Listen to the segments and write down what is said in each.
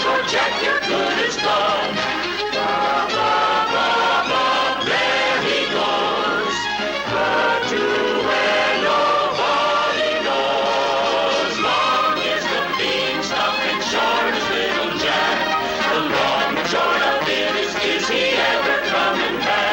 Oh, Jack, your good is gone. Blah, blah, blah, blah, there he goes. But to where nobody knows. Long is the beanstalk and short is little Jack. The long and short of it is he ever coming back?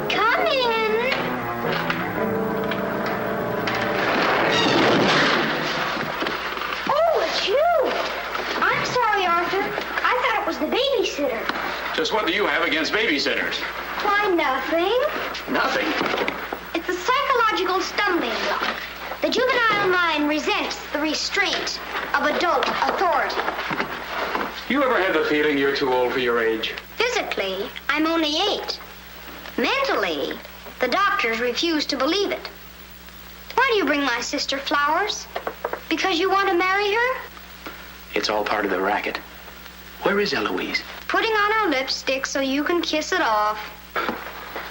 Come in. Oh, it's you. I'm sorry, Arthur. I thought it was the babysitter. Just what do you have against babysitters? Why, nothing. Nothing. It's a psychological stumbling block. The juvenile mind resents the restraint of adult authority. You ever had the feeling you're too old for your age? Physically, I'm only 8. Mentally, the doctors refuse to believe it. Why do you bring my sister flowers? Because you want to marry her? It's all part of the racket. Where is Eloise? Putting on her lipstick so you can kiss it off.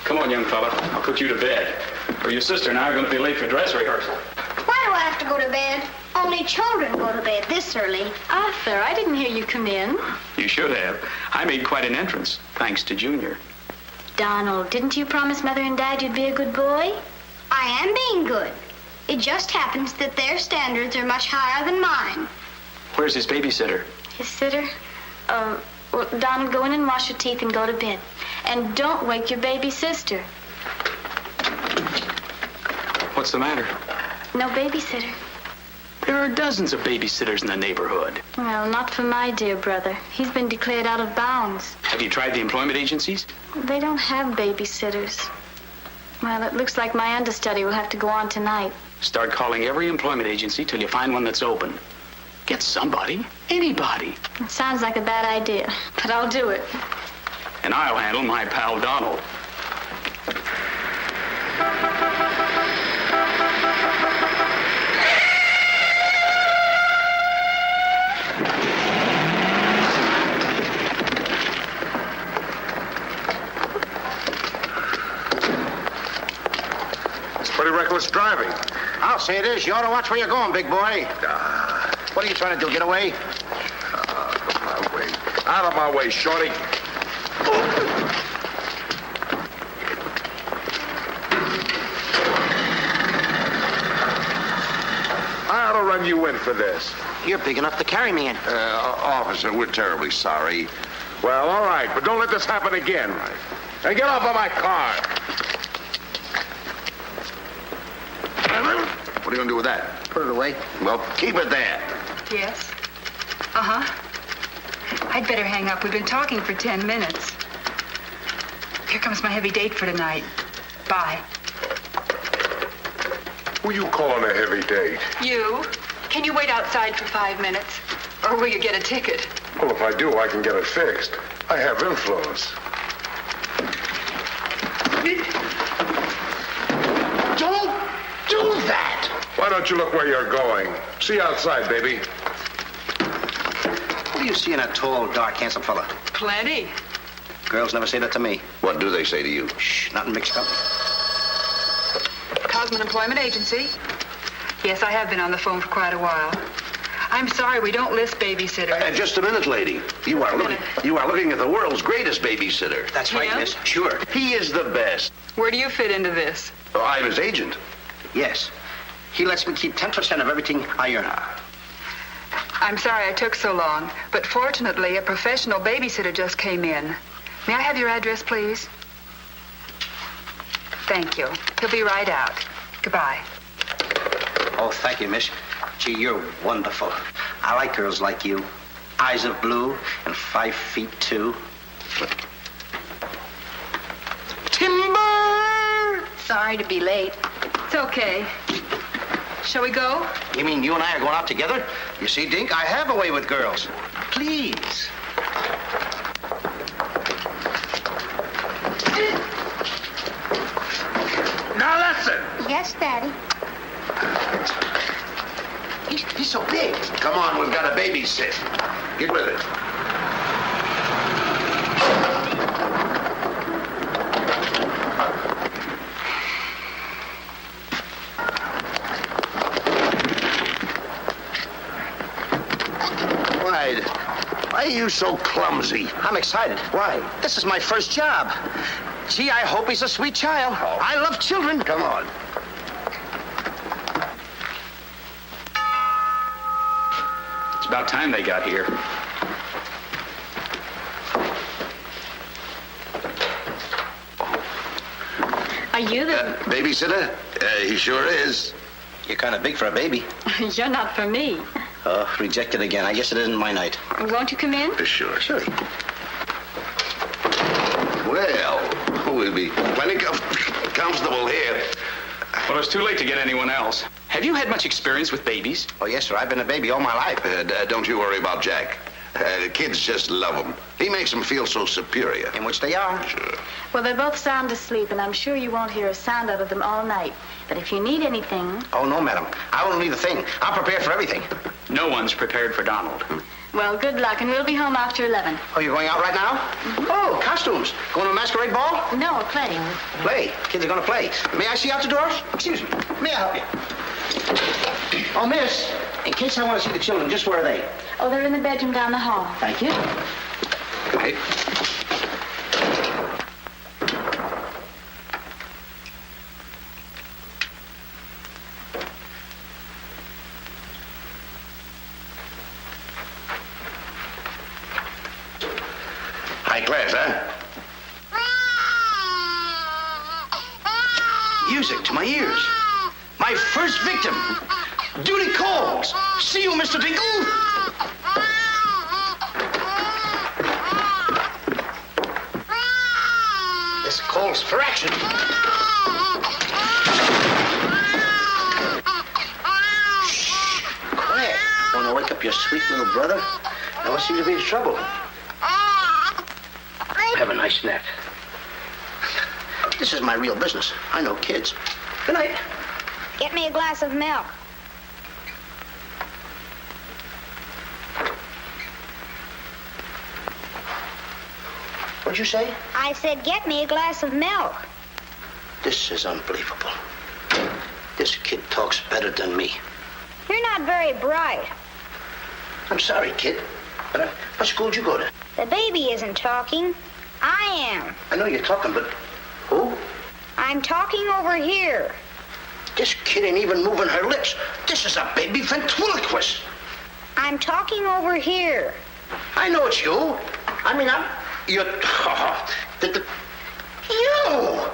Come on, young fella. I'll put you to bed. Or your sister and I are going to be late for dress rehearsal. Why do I have to go to bed? Only children go to bed this early. Arthur, I didn't hear you come in. You should have. I made quite an entrance, thanks to Junior. Donald, didn't you promise Mother and Dad you'd be a good boy? I am being good. It just happens that their standards are much higher than mine. Where's his babysitter? His sitter? Well, Donald, go in and wash your teeth and go to bed. And don't wake your baby sister. What's the matter? No babysitter. There are dozens of babysitters in the neighborhood. Well, not for my dear brother. He's been declared out of bounds. Have you tried the employment agencies? They don't have babysitters. Well, it looks like my understudy will have to go on tonight. Start calling every employment agency till you find one that's open. Get somebody. Anybody. It sounds like a bad idea, but I'll do it. And I'll handle my pal Donald. Pretty reckless driving. I'll say it is. You ought to watch where you're going, big boy. What are you trying to do, get away? Out of my way. Out of my way, shorty. I ought to run you in for this. You're big enough to carry me in. Officer, we're terribly sorry. Well, all right, but don't let this happen again. Now get off of my car. What are you going to do with that? Put it away. Well, keep it there. Yes? Uh-huh. I'd better hang up. We've been talking for 10 minutes. Here comes my heavy date for tonight. Bye. Who you calling a heavy date? You? Can you wait outside for 5 minutes? Or will you get a ticket? Well, if I do, I can get it fixed. I have influence. Don't do that! Why don't you look where you're going? See you outside, baby. What do you see in a tall, dark, handsome fella? Plenty. Girls never say that to me. What do they say to you? Shh, not in mixed company. Cosman Employment Agency. Yes, I have been on the phone for quite a while. I'm sorry, we don't list babysitters. Just a minute, lady. You are looking at the world's greatest babysitter. That's right, Him? miss. Sure. He is the best. Where do you fit into this? Oh, I'm his agent. Yes. He lets me keep 10% of everything I earn. I'm sorry I took so long, but fortunately, a professional babysitter just came in. May I have your address, please? Thank you. He'll be right out. Goodbye. Oh, thank you, miss. Gee, you're wonderful. I like girls like you. Eyes of blue and 5 feet 2. Timber! Sorry to be late. It's okay. Shall we go? You mean you and I are going out together? You see, Dink, I have a way with girls. Please. Now listen. Yes, Daddy. He's so big. Come on, we've got to babysit. Get with it. Why are you so clumsy? I'm excited. Why? This is my first job. Gee, I hope he's a sweet child. Oh. I love children. Come on. It's about time they got here. Are you the... Babysitter? He sure is. You're kind of big for a baby. You're not for me. Oh, rejected again. I guess it isn't my night. Won't you come in? Sure. Sure. Well, we'll be plenty comfortable here. Well, it's too late to get anyone else. Have you had much experience with babies? Oh, yes, sir. I've been a baby all my life. Don't you worry about Jack. The kids just love him. He makes them feel so superior. In which they are. Sure. Well, they're both sound asleep, and I'm sure you won't hear a sound out of them all night. But if you need anything... Oh, no, madam. I won't need a thing. I'm prepared for everything. No one's prepared for Donald. Well, good luck, and we'll be home after 11. Oh, you're going out right now? Mm-hmm. Oh, costumes. Going to a masquerade ball? No, playing. Play. Kids are going to play. May I see out the doors? Excuse me. May I help you? Oh, miss, in case I want to see the children, just where are they? Oh, they're in the bedroom down the hall. Thank you. Right. High class, huh? Music to my ears. My first victim. Duty calls. See you, Mr. Dingle. This calls for action. Shh. Quiet. Want to wake up your sweet little brother? Now what seems to be the trouble? Have a nice nap. This is my real business. I know kids. Good night. Get me a glass of milk. What'd you say? I said, get me a glass of milk. This is unbelievable. This kid talks better than me. You're not very bright. I'm sorry, kid. But what school'd you go to? The baby isn't talking. I am. I know you're talking, but who? I'm talking over here. This kid ain't even moving her lips. This is a baby ventriloquist. I'm talking over here. I know it's you. I mean, you're... You!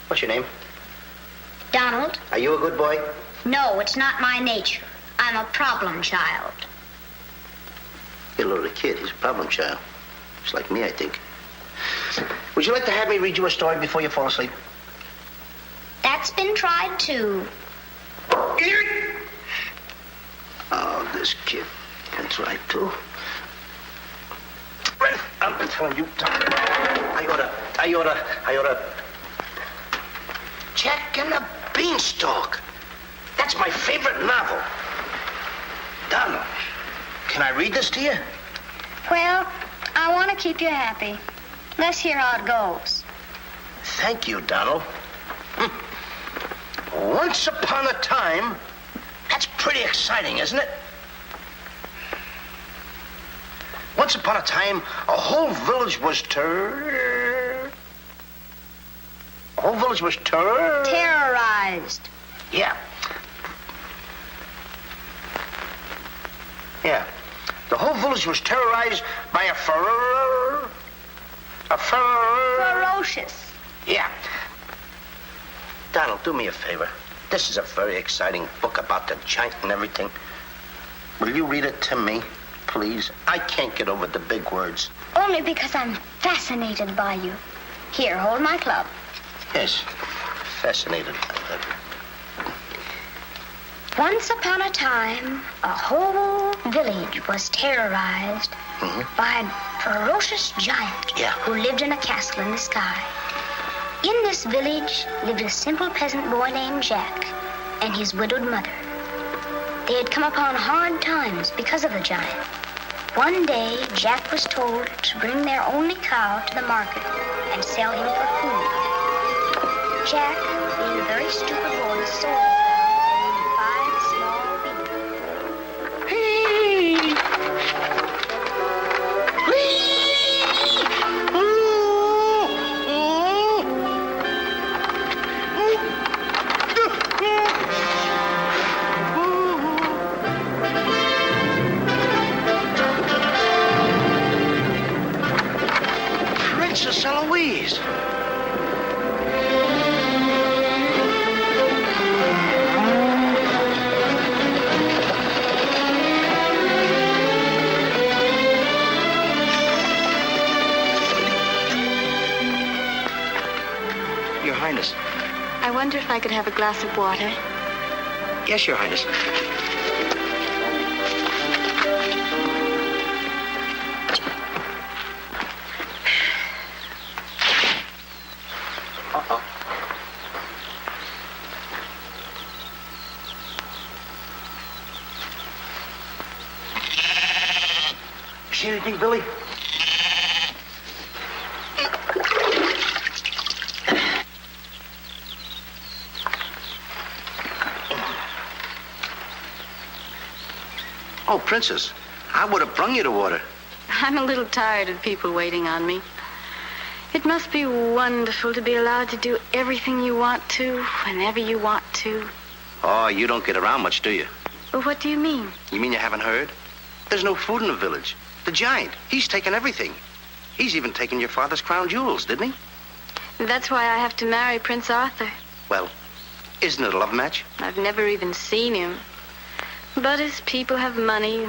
What's your name? Donald? Are you a good boy? No, it's not my nature. I'm a problem child. You're a little kid. He's a problem child. Just like me, I think. Would you like to have me read you a story before you fall asleep? That's been tried too. Oh, this kid can try too. I'm telling you, I oughta. Jack and the Beanstalk. That's my favorite novel. Donald, can I read this to you? Well, I want to keep you happy. Let's hear how it goes. Thank you, Donald. Once upon a time. That's pretty exciting, isn't it? Once upon a time, a whole village was terrorized. Yeah. Yeah. The whole village was terrorized by a Ferocious. Yeah. Donald, do me a favor. This is a very exciting book about the giant and everything. Will you read it to me, please? I can't get over the big words. Only because I'm fascinated by you. Here, hold my club. Yes, fascinated by that. Once upon a time, a whole village was terrorized by a ferocious giant who lived in a castle in the sky. In this village lived a simple peasant boy named Jack and his widowed mother. They had come upon hard times because of the giant. One day, Jack was told to bring their only cow to the market and sell him for food. Jack, being a very stupid boy, sold the cow and 5 small Princess Eloise. Your Highness. I wonder if I could have a glass of water. Yes, Your Highness. Uh-oh. You see anything, Billy? Oh, Princess, I would have brung you the water. I'm a little tired of people waiting on me. It must be wonderful to be allowed to do everything you want to, whenever you want to. Oh, you don't get around much, do you? Well, what do you mean? You mean you haven't heard? There's no food in the village. The giant, he's taken everything. He's even taken your father's crown jewels, didn't he? That's why I have to marry Prince Arthur. Well, isn't it a love match? I've never even seen him. But his people have money.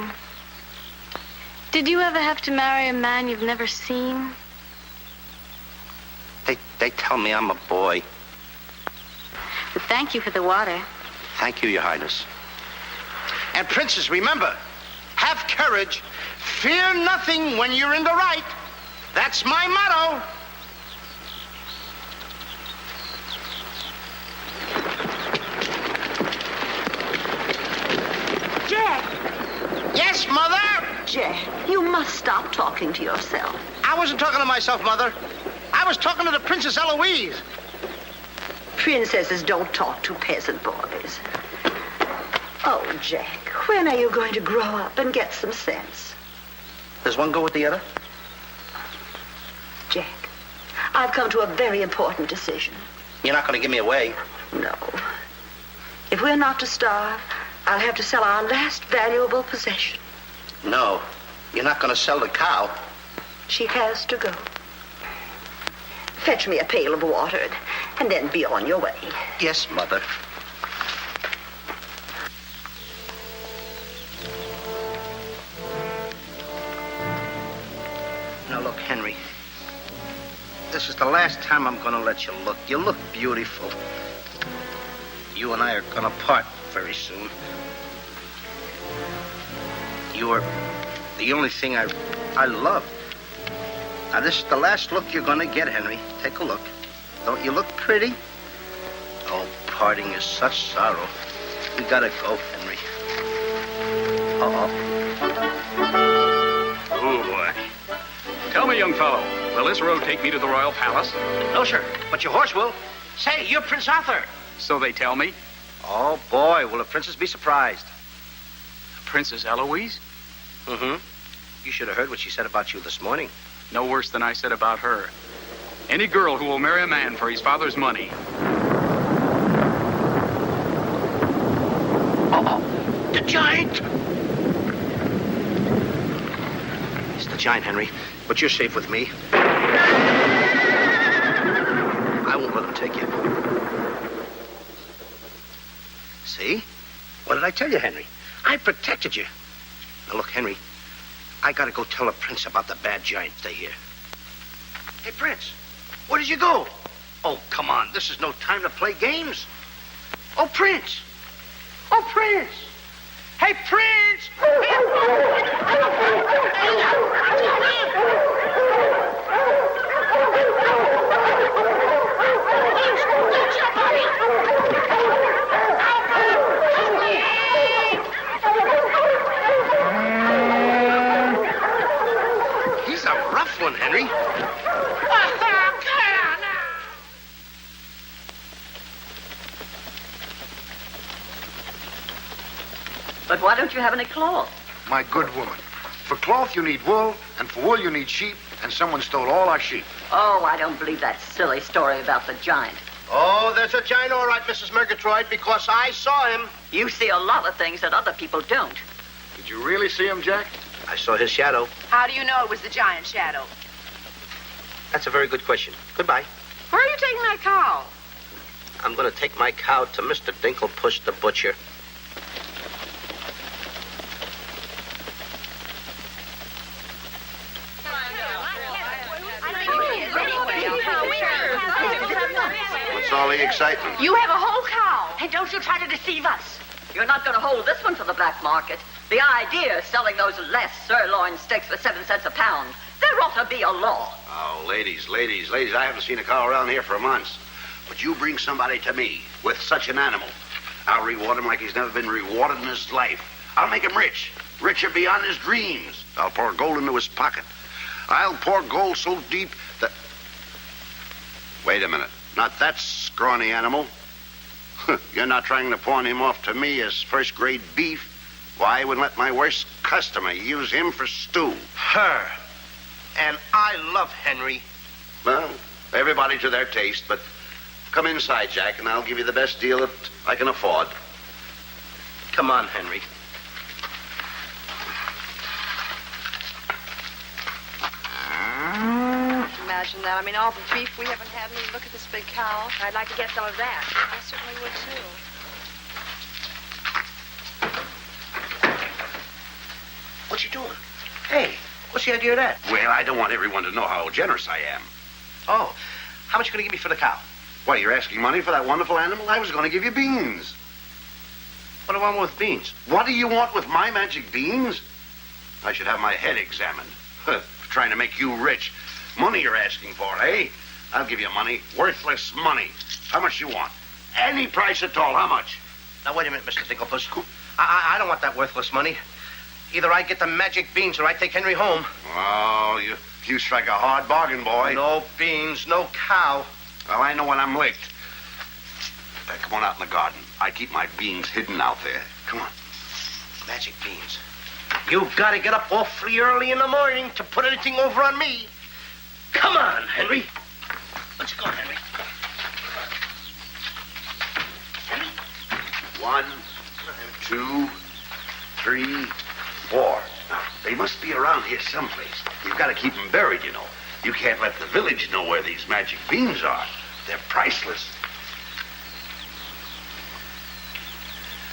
Did you ever have to marry a man you've never seen? They tell me I'm a boy. But thank you for the water. Thank you, Your Highness. And Princess, remember, have courage. Fear nothing when you're in the right. That's my motto. Jack! Yes, Mother? Jack, you must stop talking to yourself. I wasn't talking to myself, Mother. I was talking to the Princess Eloise. Princesses don't talk to peasant boys. Oh, Jack, when are you going to grow up and get some sense? Does one go with the other? Jack, I've come to a very important decision. You're not going to give me away. No. If we're not to starve, I'll have to sell our last valuable possession. No, you're not going to sell the cow. She has to go. Fetch me a pail of water and then be on your way. Yes, Mother. Now, look, Henry. This is the last time I'm going to let you look. You look beautiful. You and I are going to part very soon. You are the only thing I love. Now, this is the last look you're going to get, Henry. Take a look. Don't you look pretty? Oh, parting is such sorrow. We gotta go, Henry. Uh-oh. Oh, boy. Tell me, young fellow, will this road take me to the royal palace? No, sir, but your horse will. Say, you're Prince Arthur. So they tell me. Oh, boy, will the princess be surprised. Princess Eloise? Mm-hmm. You should have heard what she said about you this morning. No worse than I said about her. Any girl who will marry a man for his father's money. Uh-oh, the giant! It's the giant, Henry, but you're safe with me. I won't let him take you. See? What did I tell you, Henry? I protected you. Now, look, Henry, I gotta go tell the prince about the bad giant. Stay here. Hey, Prince, where did you go? Oh, come on. This is no time to play games. Oh, Prince. Oh, Prince. Hey, Prince. He's a rough one, Henry. But why don't you have any cloth? My good woman, for cloth you need wool, and for wool you need sheep, and someone stole all our sheep. Oh, I don't believe that silly story about the giant. Oh, there's a giant, all right, Mrs. Murgatroyd, because I saw him. You see a lot of things that other people don't. Did you really see him, Jack? I saw his shadow. How do you know it was the giant shadow? That's a very good question. Goodbye. Where are you taking that cow? I'm going to take my cow to Mr. Dinklepuss the butcher. What's all the excitement? You have a whole cow. Hey, don't you try to deceive us. You're not going to hold this one for the black market. The idea is selling those less sirloin steaks for 7 cents a pound. There ought to be a law. Oh, ladies, I haven't seen a cow around here for months. But you bring somebody to me with such an animal, I'll reward him like he's never been rewarded in his life. I'll make him rich, richer beyond his dreams. I'll pour gold into his pocket. I'll pour gold so deep that... Wait a minute. Not that scrawny animal. You're not trying to pawn him off to me as first-grade beef. Why, I wouldn't let my worst customer use him for stew. Her. And I love Henry. Well, everybody to their taste, but come inside, Jack, and I'll give you the best deal that I can afford. Come on, Henry. Imagine that. I mean, all the beef we haven't had. I mean, look at this big cow. I'd like to get some of that. I certainly would, too. What you doing? Hey, what's the idea of that? Well, I don't want everyone to know how generous I am. Oh, how much you going to give me for the cow? Why, you're asking money for that wonderful animal? I was going to give you beans. What do I want with beans? What do you want with my magic beans? I should have my head examined. Trying to make you rich. Money you're asking for, eh? I'll give you money. Worthless money. How much you want? Any price at all. How much? Now, wait a minute, Mr. Dinklepuss. I don't want that worthless money. Either I get the magic beans or I take Henry home. Oh, you strike a hard bargain, boy. No beans, no cow. Well, I know when I'm licked. Come on out in the garden. I keep my beans hidden out there. Come on. Magic beans. You've got to get up awfully early in the morning to put anything over on me. Come on, Henry. Let's go, Henry. 1, 2, 3, 4. Now, they must be around here someplace. You've got to keep them buried, you know. You can't let the village know where these magic beans are. They're priceless.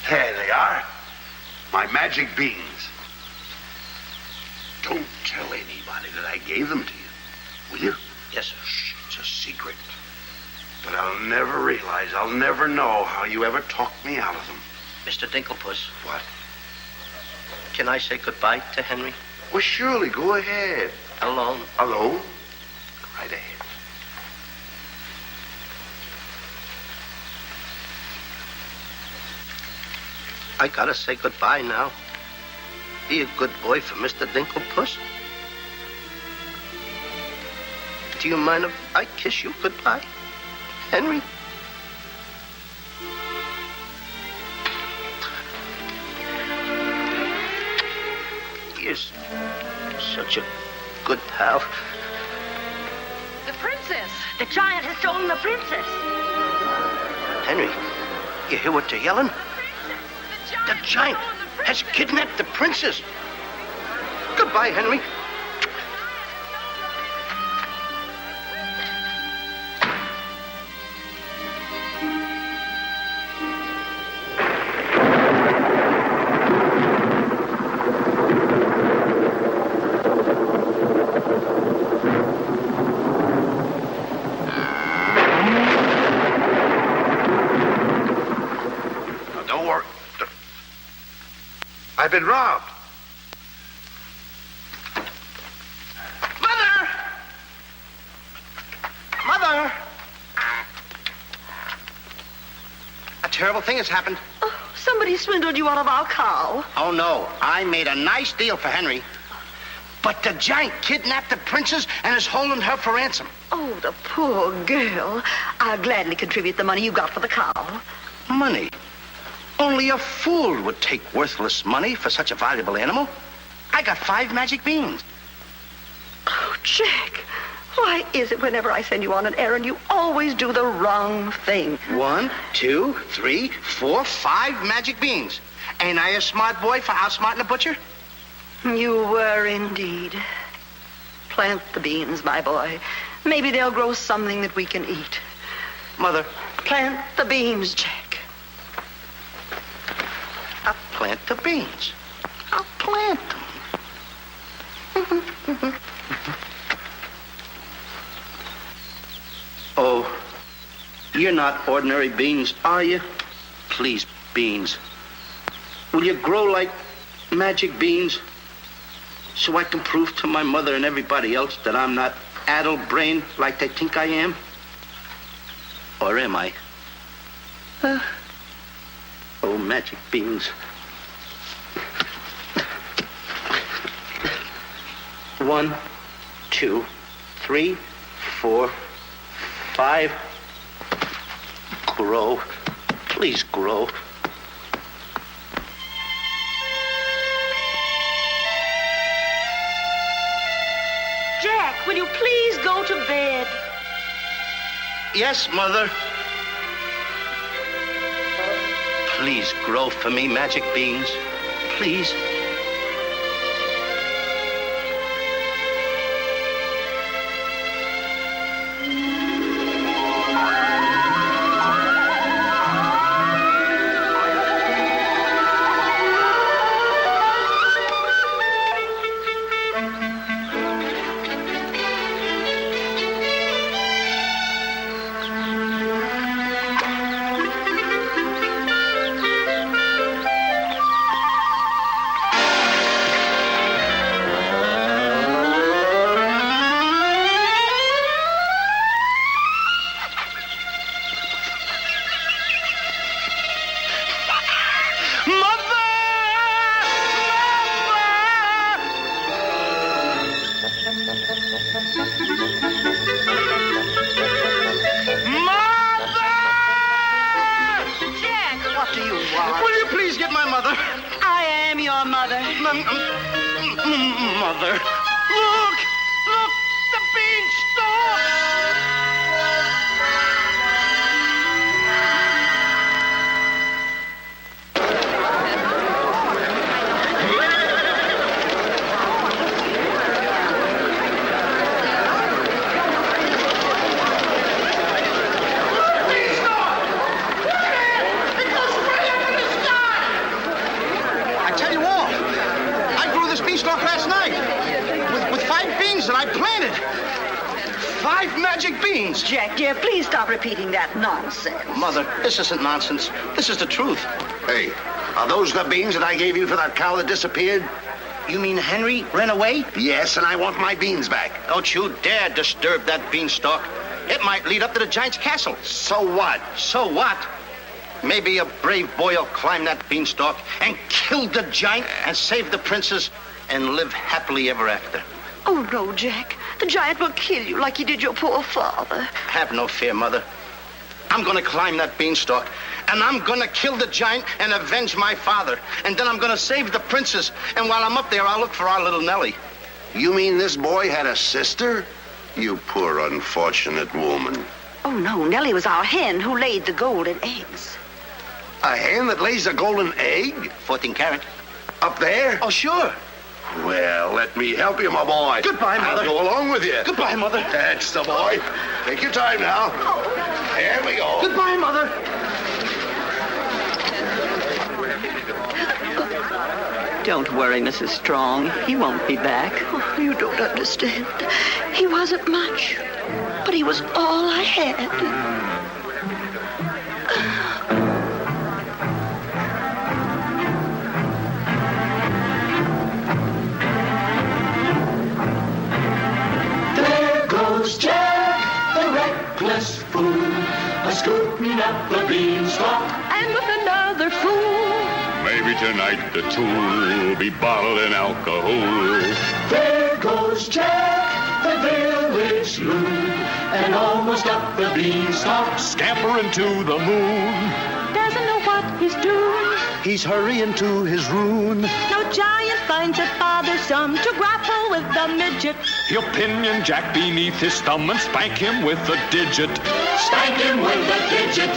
There they are. My magic beans. Don't tell anybody that I gave them to you. Will you? Yes, sir. Shh, it's a secret. But I'll never realize, I'll never know how you ever talked me out of them. Mr. Dinklepuss. What? Can I say goodbye to Henry? Well, surely, go ahead. Alone? Alone? Go right ahead. I gotta say goodbye now. Be a good boy for Mr. Dinklepuss. Do you mind if I kiss you goodbye, Henry? You're such a good pal. The princess. The giant has stolen the princess. Henry, you hear what they're yelling? The giant has kidnapped the princess. Goodbye, Henry. I've been robbed. Mother! Mother! A terrible thing has happened. Oh, somebody swindled you out of our cow. Oh, no. I made a nice deal for Henry. But the giant kidnapped the princess and is holding her for ransom. Oh, the poor girl. I'll gladly contribute the money you got for the cow. Money? Only a fool would take worthless money for such a valuable animal. I got 5 magic beans. Oh, Jack, why is it whenever I send you on an errand, you always do the wrong thing? 1, 2, 3, 4, 5 magic beans. Ain't I a smart boy for outsmarting a butcher? You were indeed. Plant the beans, my boy. Maybe they'll grow something that we can eat. Mother, Plant the beans, Jack. I'll plant the beans. I'll plant them. Oh, you're not ordinary beans, are you? Please, beans. Will you grow like magic beans so I can prove to my mother and everybody else that I'm not addle-brained like they think I am? Or am I? Oh, magic beans. 1, 2, 3, 4, 5. Grow. Please grow. Jack, will you please go to bed? Yes, Mother. Please grow for me, magic beans. Please. Mother, look! Look! The beanstalk! Last night with 5 beans that I planted. 5 magic beans. Jack, dear, please stop repeating that nonsense. Mother, this isn't nonsense. This is the truth. Hey, are those the beans that I gave you for that cow that disappeared? You mean Henry ran away? Yes, and I want my beans back. Don't you dare disturb that beanstalk. It might lead up to the giant's castle. So what? So what? Maybe a brave boy will climb that beanstalk and kill the giant and save the princess and live happily ever after. Oh, no, Jack. The giant will kill you like he did your poor father. Have no fear, Mother. I'm going to climb that beanstalk, and I'm going to kill the giant and avenge my father. And then I'm going to save the princess. And while I'm up there, I'll look for our little Nellie. You mean this boy had a sister? You poor unfortunate woman. Oh, no, Nellie was our hen who laid the golden eggs. A hen that lays a golden egg? 14 carat. Up there? Oh, sure. Well, let me help you, my boy. Goodbye, Mother. I'll go along with you. Goodbye, Mother. That's the boy. Take your time now. There we go. Goodbye, Mother. Don't worry, Mrs. Strong. He won't be back. Oh, you don't understand. He wasn't much, but he was all I had. Jack, the reckless fool, a-scooting up the beanstalk, And with another fool. Maybe tonight the tool will be bottled in alcohol. There goes Jack, the village loon, and almost up the beanstalk, Scampering to the moon. Doesn't know what he's doing. He's hurrying to his ruin. No giant finds it bothersome to grapple with the midget. He'll pinion Jack beneath his thumb and spank him with a digit. spank him with a digit.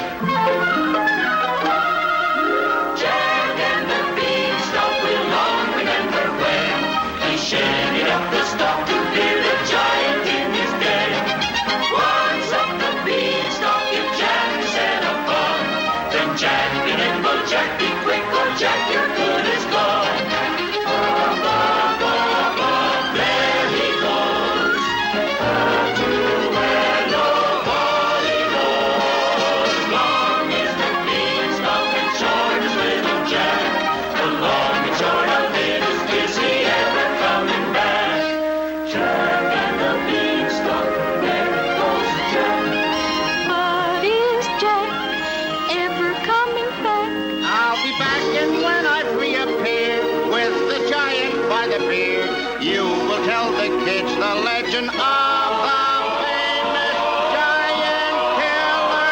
Jack and the Beanstalk will long remember when he shaded up the stalk to hear the giant in his den. Once up the Beanstalk, if Jack set upon, then Jack be nimble, Jack be quick, or Jack your good is gone. Up, up, up, up, there he goes, up to where nobody knows. Long is the Beanstalk and short is little Jack. The long and short of it is he ever coming back? Jack and the Beanstalk, there goes Jack. But is Jack ever coming back? I'll be back, and when I reappear with the giant by the beard, you will tell the kids the legend of the famous giant killer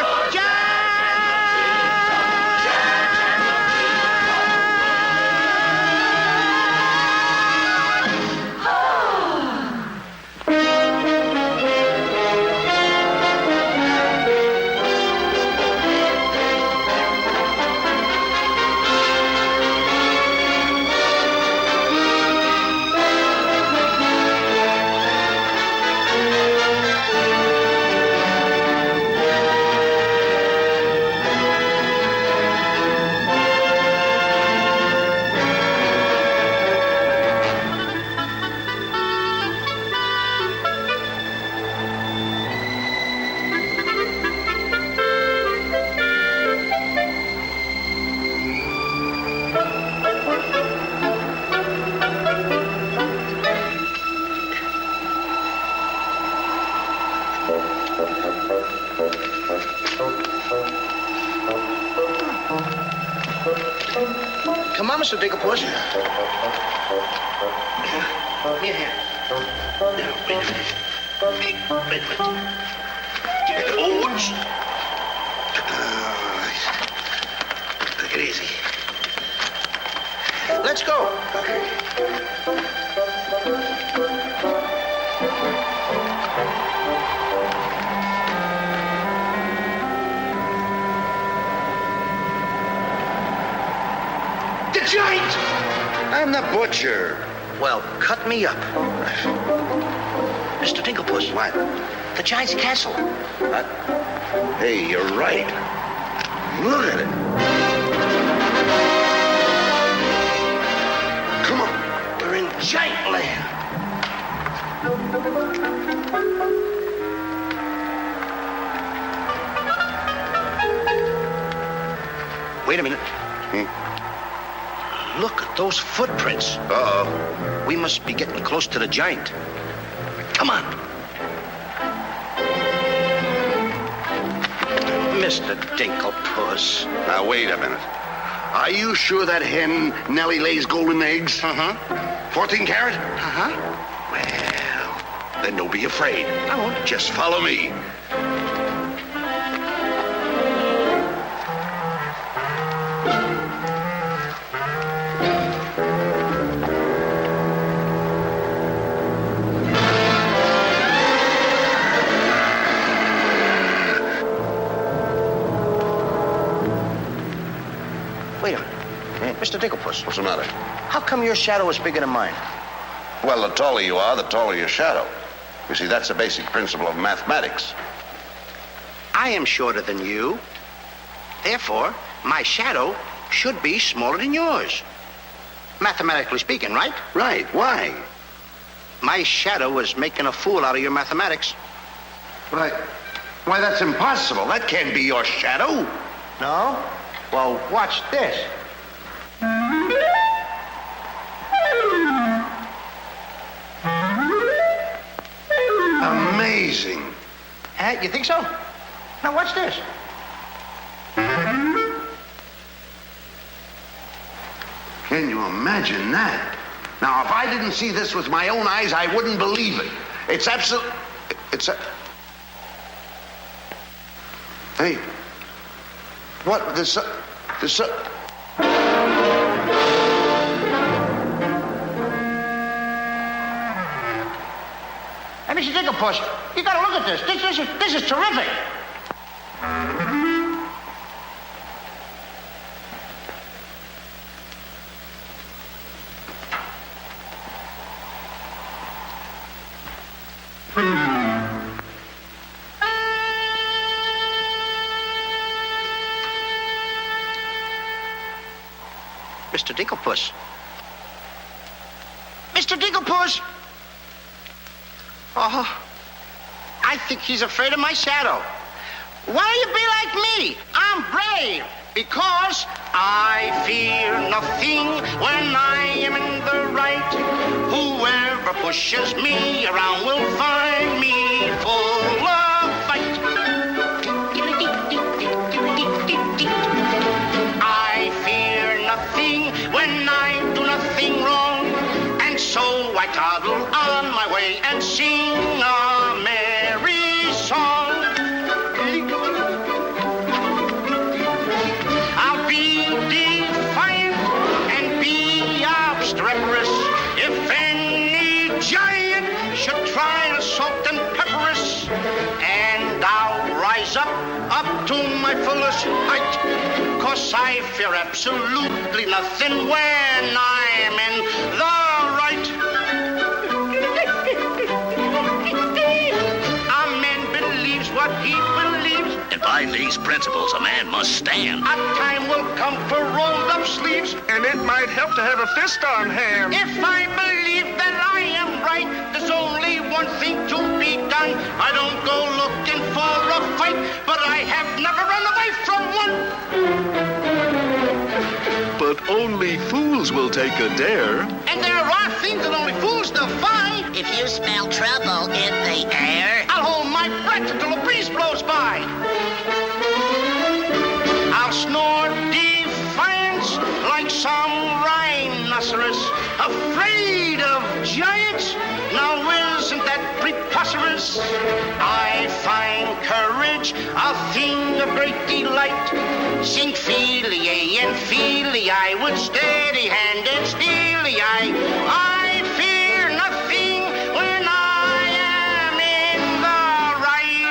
Come on, Mr. Digglepuss. Here, here. Wait a minute. Ouch. Take it easy. Let's go. The giant! I'm the butcher. Well, cut me up. Mr. Digglepuss. What? The giant's castle. What? Hey, you're right. Look at it. Come on. We're in giant land. Wait a minute. Look at those footprints. Uh-oh. We must be getting close to the giant. Come on. Mr. Dinklepuss. Now, wait a minute. Are you sure that hen Nellie lays golden eggs? Uh-huh. 14 carat? Uh-huh. Well, Then don't be afraid. I won't. Just follow me. Wait a minute. Mr. Digglepuss. What's the matter? How come your shadow is bigger than mine? Well, the taller you are, the taller your shadow. You see, that's a basic principle of mathematics. I am shorter than you. Therefore, my shadow should be smaller than yours. Mathematically speaking, right? Right. Why? My shadow was making a fool out of your mathematics. Why, that's impossible. That can't be your shadow. No? Well, watch this. Amazing. You think so? Now watch this. Can you imagine that? Now, if I didn't see this with my own eyes, I wouldn't believe it. It's absolute... Hey. What? There's... Hey, Mr. Digglepuss, you gotta look at this. This is terrific. Mr. Digglepuss. Mr. Digglepuss! Oh, I think he's afraid of my shadow. Why don't you be like me? I'm brave because I fear nothing when I am in the right. Whoever pushes me around will find me full of fight. I fear nothing when I do nothing wrong, and so I toddle on my way and sing a merry song. I'll be defiant and be obstreperous if any giant should try to salt and pepper us, and I'll rise up to my fullest height, 'cause I fear absolutely nothing when I'm in the right. A man believes what he believes, and by these principles a man must stand. A time will come for rolled up sleeves, and it might help to have a fist on hand. If I believe that I am right, there's only one thing to be done. I don't go looking for a fight, but I have never run away from one. But only fools will take a dare. And there are things that only fools defy. If you smell trouble in the air, I'll hold my breath until a breeze blows by. I'll snore defiance like some rhinoceros, afraid of giants. Now isn't that preposterous? I find courage a thing of great delight. Sing Feely and Feely, I would steady-handed steely. I fear nothing when I am in the right.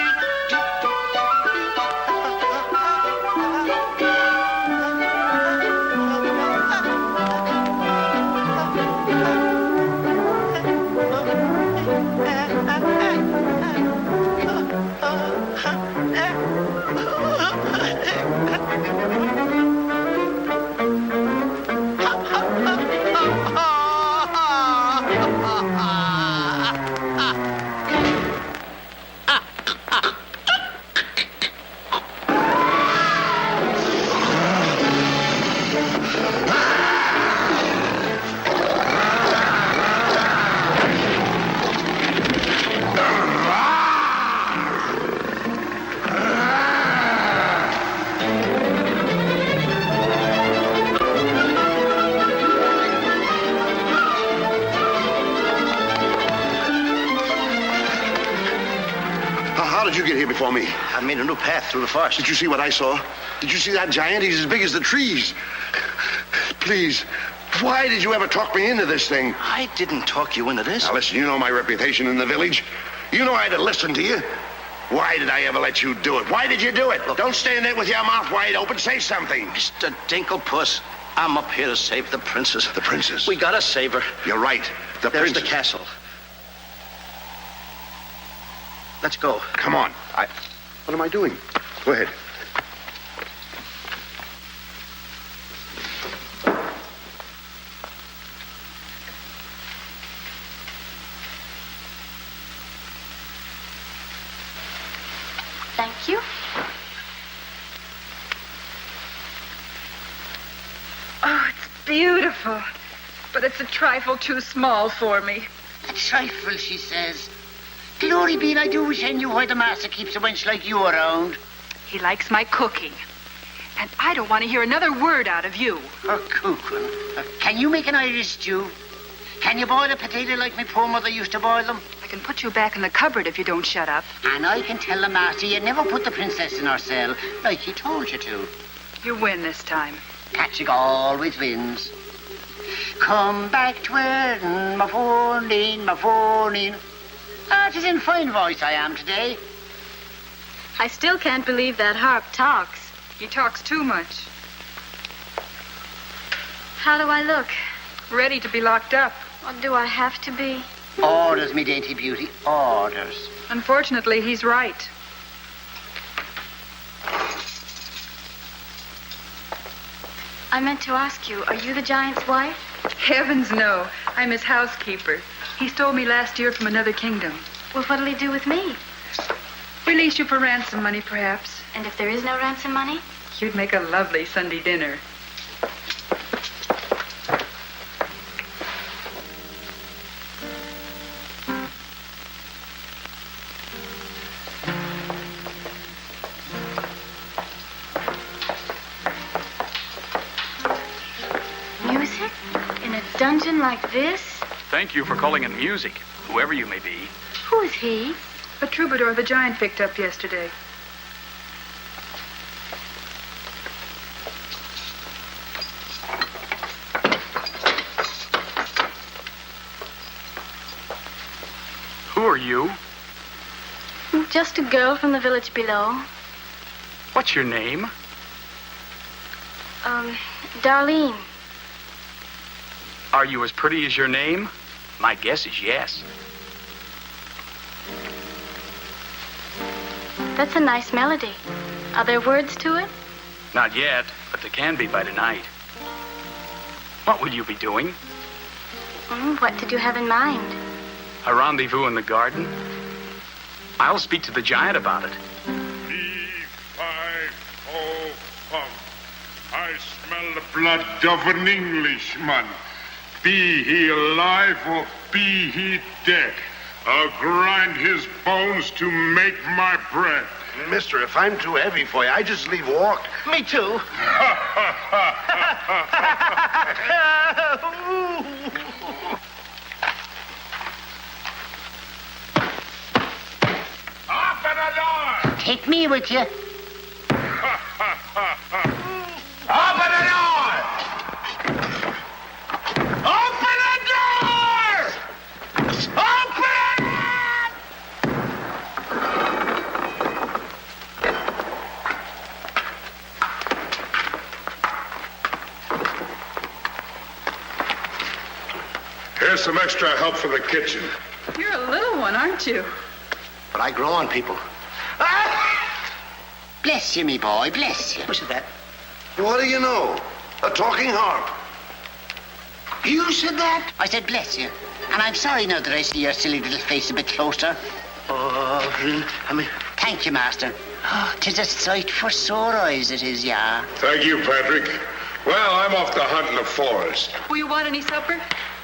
did you get here before me? I made a new path through the forest. Did you see what I saw? Did you see that giant? He's as big as the trees. Please, why did you ever talk me into this thing? I didn't talk you into this. Now, listen, you know my reputation in the village. You know I had to listen to you. Why did I ever let you do it? Why did you do it? Look, don't stand there with your mouth wide open. Say something. Mr. Dinklepuss, I'm up here to save the princess. The princess? We gotta save her. You're right. There's princess. the castle. Let's go. Come on. What am I doing? Go ahead. Thank you. Oh, it's beautiful. But it's a trifle too small for me. A trifle, she says. Glory be, I do wish I knew why the master keeps a wench like you around. He likes my cooking. And I don't want to hear another word out of you. Her cooking. Can you make an Irish stew? Can you boil a potato like my poor mother used to boil them? I can put you back in the cupboard if you don't shut up. And I can tell the master you never put the princess in her cell like he told you to. You win this time. Patrick always wins. Come back to Erin, my phone-in, my phone-in. Ah, 'tis in fine voice I am today. I still can't believe that harp talks. He talks too much. How do I look? Ready to be locked up. Or do I have to be? Orders, me dainty beauty, orders. Unfortunately, he's right. I meant to ask you, are you the giant's wife? Heavens, no. I'm his housekeeper. He stole me last year from another kingdom. Well, what'll he do with me? Release you for ransom money, perhaps. And if there is no ransom money? You'd make a lovely Sunday dinner. Music? In a dungeon like this? Thank you for calling it music, whoever you may be. Who is he? A troubadour the giant picked up yesterday. Who are you? Just a girl from the village below. What's your name? Darlene. Are you as pretty as your name? My guess is yes. That's a nice melody. Are there words to it? Not yet, but there can be by tonight. What will you be doing? What did you have in mind? A rendezvous in the garden? I'll speak to the giant about it. I smell the blood of an Englishman. Be he alive or be he dead, I'll grind his bones to make my bread. Mister, if I'm too heavy for you, I just leave walk. Me too. Open the door! Take me with you. Open the door! Open the door! Open! Here's some extra help for the kitchen. You're a little one, aren't you? But I grow on people. Bless you, me boy, bless you. Who said that? What do you know? A talking harp. You said that? I said bless you. And I'm sorry now that I see your silly little face a bit closer. Oh, I mean... Thank you, master. Oh, 'tis a sight for sore eyes, it is, yeah. Thank you, Patrick. Well, I'm off to hunt in the forest. Will you want any supper?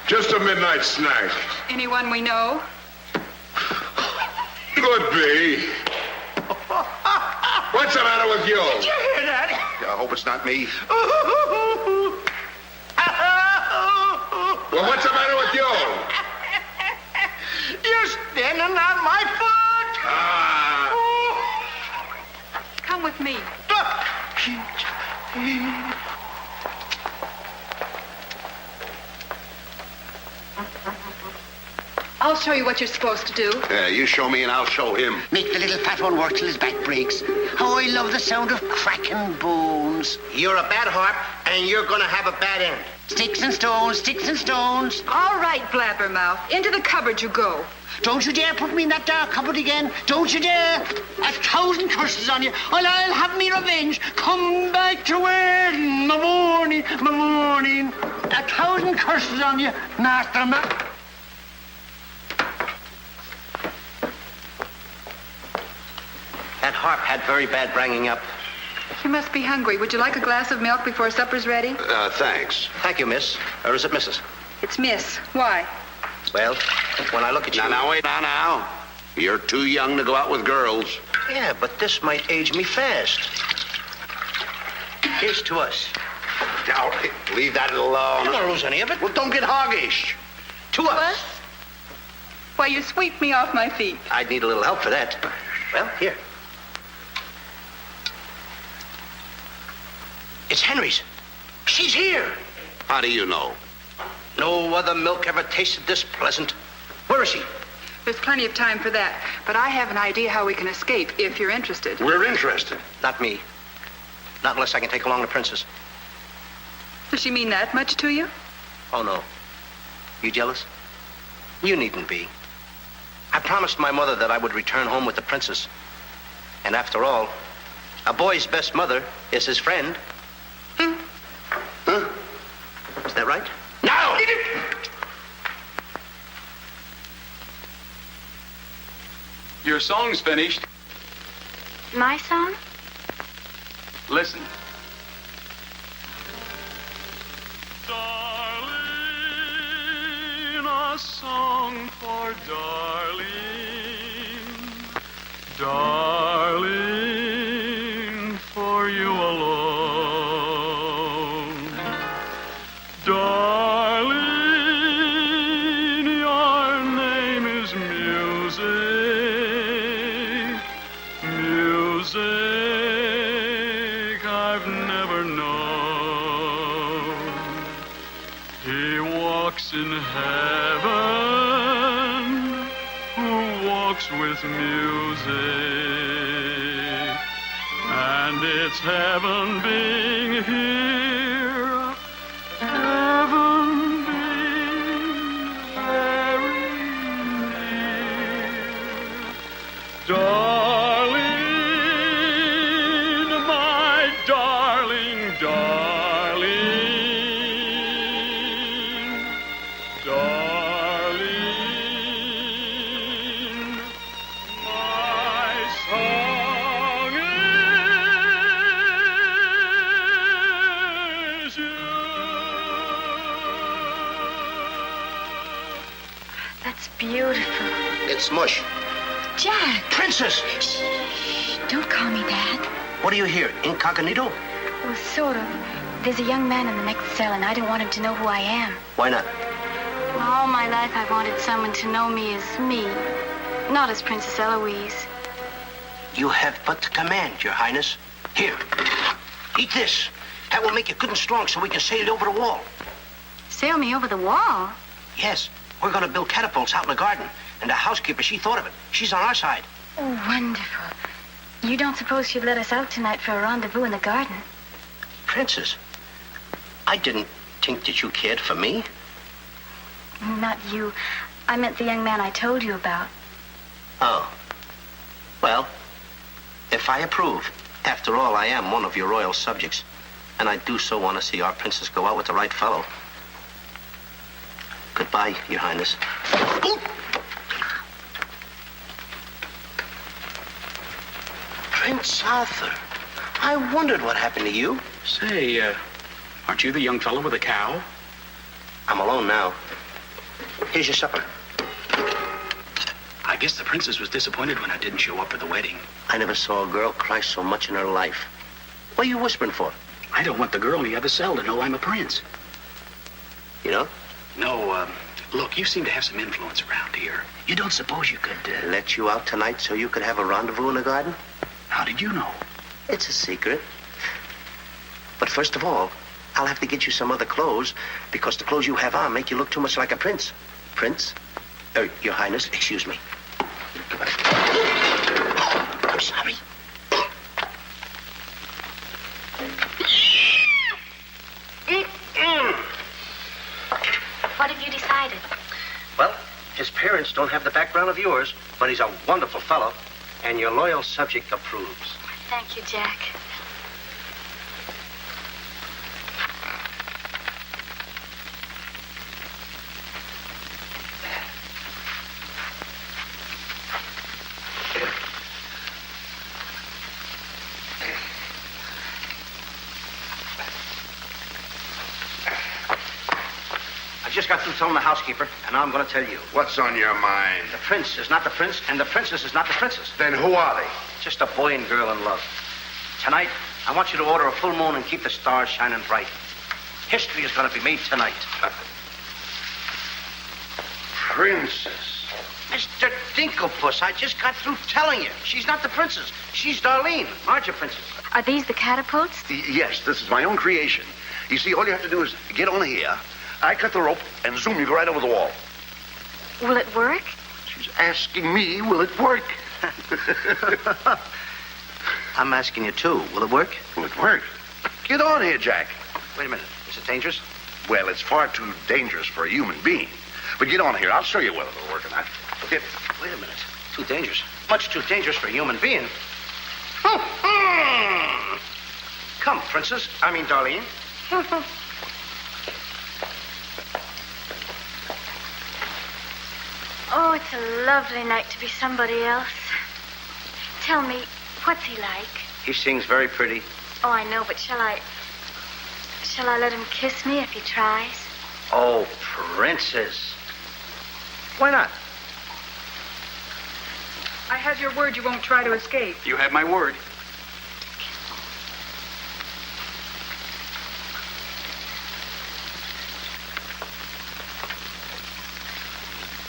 Just a midnight snack. Anyone we know? Could be. What's the matter with you? Did you hear that? I hope it's not me. Well, what's the matter with you? You're standing on my foot. with me. I'll show you what you're supposed to do. Yeah, you show me and I'll show him. Make the little fat one work till his back breaks. Oh, I love the sound of cracking bones. You're a bad harp, and you're gonna have a bad end. Sticks and stones, sticks and stones. All right, Blabbermouth. Into the cupboard you go. Don't you dare put me in that dark cupboard again. Don't you dare. 1,000 curses on you. I'll have me revenge. Come back to where in the morning, my morning. 1,000 curses on you, Master Man. That harp had very bad bringing up. You must be hungry. Would you like a glass of milk before supper's ready? Thanks. Thank you, miss. Or is it Mrs.? It's Miss. Why? Well, when I look at you... Now, wait, now. You're too young to go out with girls. Yeah, but this might age me fast. Here's to us. Now, leave that alone. I don't want to lose any of it. Well, don't get hoggish. To us. Why, you sweep me off my feet. I'd need a little help for that. Well, here. It's Henry's. She's here. How do you know? No other milk ever tasted this pleasant. Where is she? There's plenty of time for that. But I have an idea how we can escape if you're interested. We're interested. Not me. Not unless I can take along the princess. Does she mean that much to you? Oh, no. You jealous? You needn't be. I promised my mother that I would return home with the princess. And after all, a boy's best mother is his friend. Huh? Is that right? No! Your song's finished. My song? Listen. Darling, a song for darling. Darling, for you alone. Darling, your name is music. Music I've never known. He walks in heaven, who walks with music. And it's heaven being here, heaven being very near. Darling, my darling, darling, darling, my song is you. That's beautiful. It's mush. Jack. Princess! Shh. Don't call me that. What are you here, incognito? Well, sort of. There's a young man in the next cell, and I don't want him to know who I am. Why not? Well, all my life I've wanted someone to know me as me, not as Princess Eloise. You have but to command, Your Highness. Here, eat this. That will make you good and strong so we can sail you over the wall. Sail me over the wall? Yes, we're going to build catapults out in the garden. And the housekeeper, she thought of it. She's on our side. Oh, wonderful. You don't suppose she'd let us out tonight for a rendezvous in the garden? Princess, I didn't think that you cared for me. Not you. I meant the young man I told you about. Oh. Well, if I approve, after all, I am one of your royal subjects. And I do so want to see our princess go out with the right fellow. Goodbye, Your Highness. Ooh. Prince Arthur, I wondered what happened to you. Say, aren't you the young fellow with the cow? I'm alone now. Here's your supper. I guess the princess was disappointed when I didn't show up for the wedding. I never saw a girl cry so much in her life. What are you whispering for? I don't want the girl in the other cell to know I'm a prince. You know? No, look, you seem to have some influence around here. You don't suppose you could, Let you out tonight so you could have a rendezvous in the garden? How did you know? It's a secret. But first of all, I'll have to get you some other clothes, because the clothes you have on make you look too much like a prince. Prince? Your Highness, excuse me. Oh, I'm sorry. What have you decided? Well, his parents don't have the background of yours, but he's a wonderful fellow, and your loyal subject approves. Thank you, Jack. Just got through telling the housekeeper, and now I'm going to tell you. What's on your mind? The prince is not the prince, and the princess is not the princess. Then who are they? Just a boy and girl in love. Tonight, I want you to order a full moon and keep the stars shining bright. History is going to be made tonight. Princess. Mr. Dinklepuss, I just got through telling you. She's not the princess. She's Darlene, larger princess. Are these the catapults? Yes, this is my own creation. You see, all you have to do is get on here. I cut the rope, and zoom, you go right over the wall. Will it work? She's asking me, will it work? I'm asking you, too. Will it work? Will it work? Get on here, Jack. Wait a minute. Is it dangerous? Well, it's far too dangerous for a human being. But get on here. I'll show you whether it'll work or not. Okay. Wait a minute. Too dangerous. Much too dangerous for a human being. Come, princess. I mean, Darlene. Oh, it's a lovely night to be somebody else. Tell me, what's he like? He sings very pretty. Oh, I know, but shall I let him kiss me if he tries? Oh, princess. Why not? I have your word you won't try to escape. You have my word.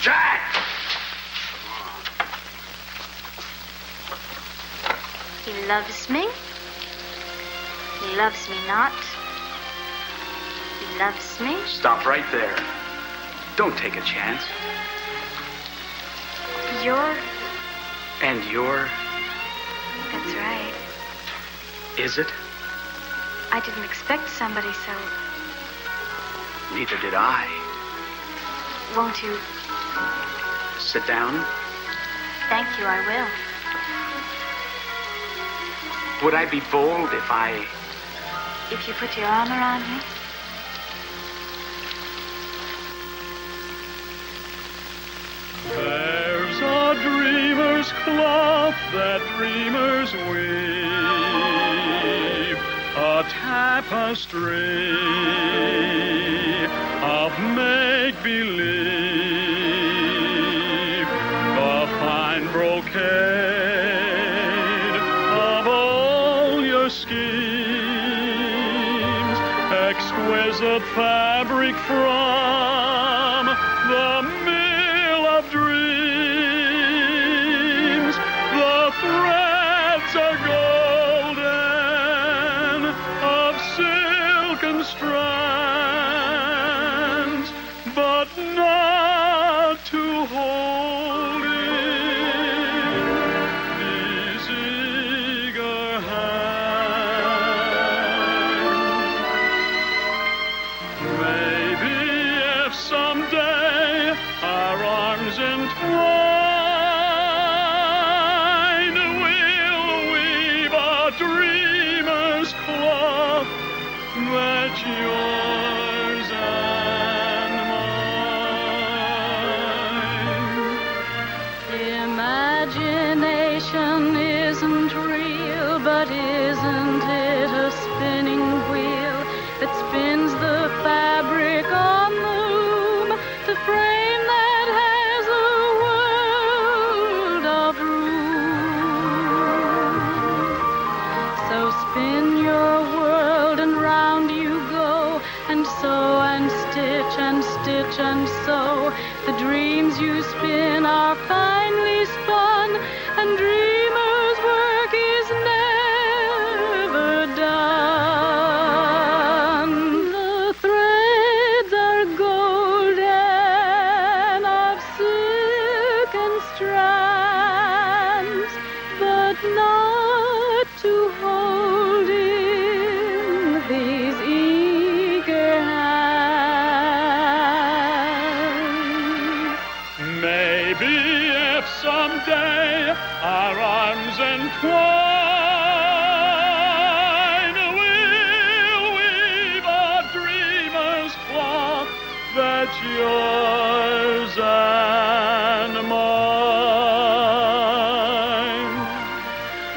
Jack! He loves me. He loves me not. He loves me. Stop right there. Don't take a chance. You're... And you're... That's right. Is it? I didn't expect somebody so... Neither did I. Won't you... Sit down. Thank you, I will. Would I be bold if I... If you put your arm around me? There's a dreamer's cloth that dreamers weave, a tapestry of make-believe, the fine brocade of all your schemes, exquisite fabric from the mill of dreams. The threads are golden, of silken strands, but not to hold in these eager hands. Maybe if someday our arms entwine, we'll weave a dreamer's cloth that's yours and mine. Imagination isn't real, but isn't it a spinning wheel that spins the fabric on the loom, the frame that has a world of room? So spin your world and round you go, and sew and stitch and stitch and sew. The dreams you spin are finely spun, and dreamers' work is never maybe if someday our arms entwine, we'll weave a dreamer's cloth that's yours and mine.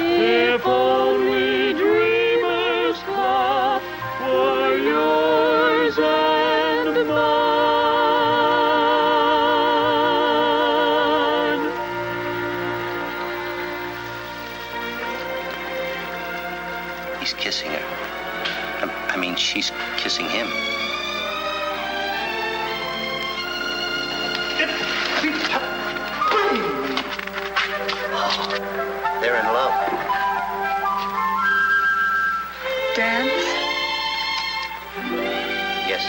If only dreamer's cloth were yours and mine. He's kissing her. I mean, she's kissing him. They're in love. Dance? Yes.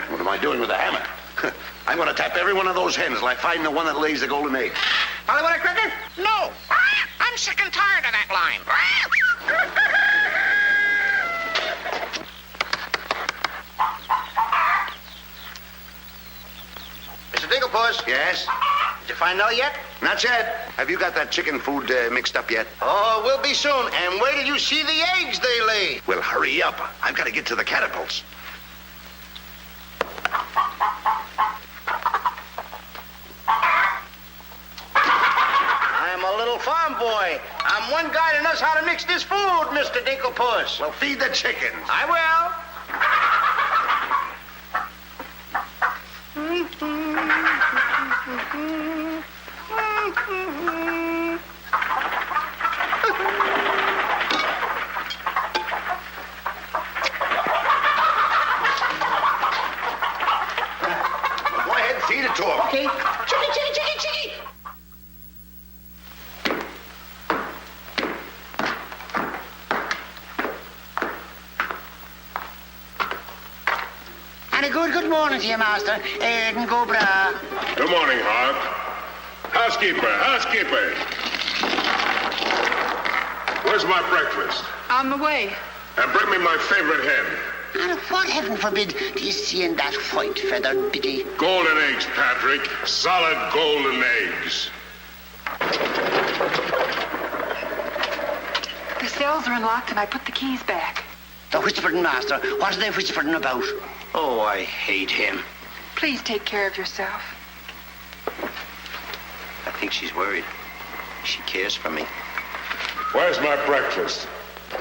What am I doing with a hammer? I'm going to tap every one of those hens till I find the one that lays the golden egg. Hollywood a cricket? No. I'm sick and tired of that line. Mr. Dinklepuss? Yes? Did you find out yet? Not yet. Have you got that chicken food mixed up yet? Oh, we'll be soon. And where did you see the eggs they lay? Well, hurry up. I've got to get to the catapults. I'm a little farm boy. I'm one guy that knows how to mix this food, Mr. Dinklepuss. Well, feed the chickens. I will. Go ahead and feed it to them. Okay. Chicky, chicky, chicky, chicky. And a good morning to you, Master. And go bra. Good morning, Hart. Housekeeper. Where's my breakfast? On the way. And bring me my favorite hen. And what, heaven forbid, do you see in that white-feathered biddy? Golden eggs, Patrick. Solid golden eggs. The cells are unlocked and I put the keys back. The whispering, Master. What are they whispering about? Oh, I hate him. Please take care of yourself. I think she's worried. She cares for me. Where's my breakfast?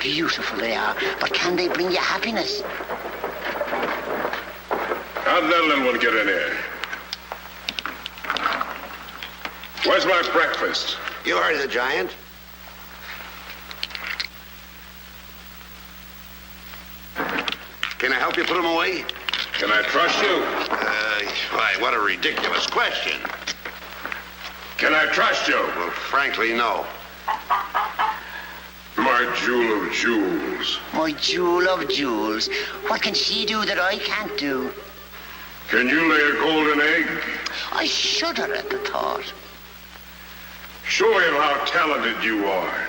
Beautiful they are, but can they bring you happiness? How'd that little one get in here? Where's my breakfast? You heard the giant. Can I help you put him away? Can I trust you? Why, what a ridiculous question. Can I trust you? Well, frankly, no. My jewel of jewels. My jewel of jewels. What can she do that I can't do? Can you lay a golden egg? I shudder at the thought. Show him how talented you are.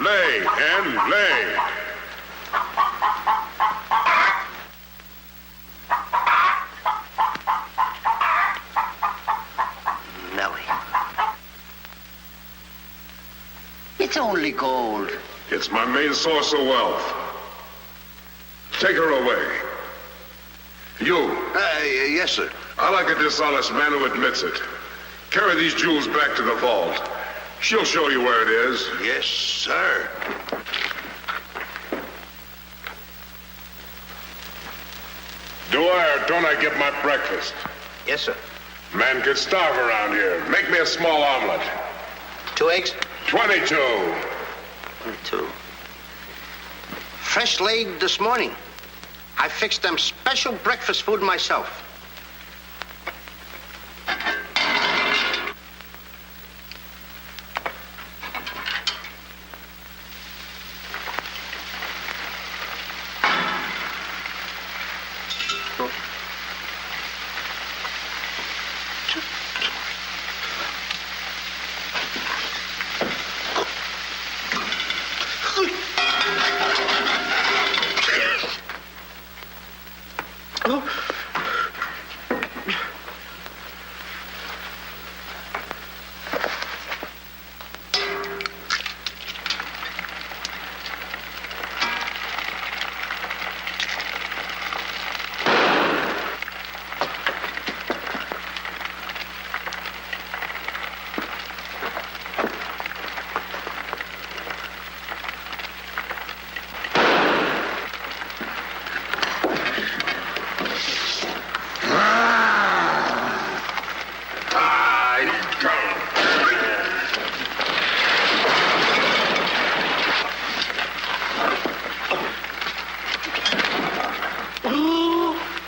Lay, hen, lay. Nellie. It's only gold. It's my main source of wealth. Take her away. You. Yes, sir. I like a dishonest man who admits it. Carry these jewels back to the vault. She'll show you where it is. Yes, sir. Do I or don't I get my breakfast? Yes, sir. Man could starve around here. Make me a small omelet. 2 eggs? 22. 22. Fresh laid this morning. I fixed them special breakfast food myself.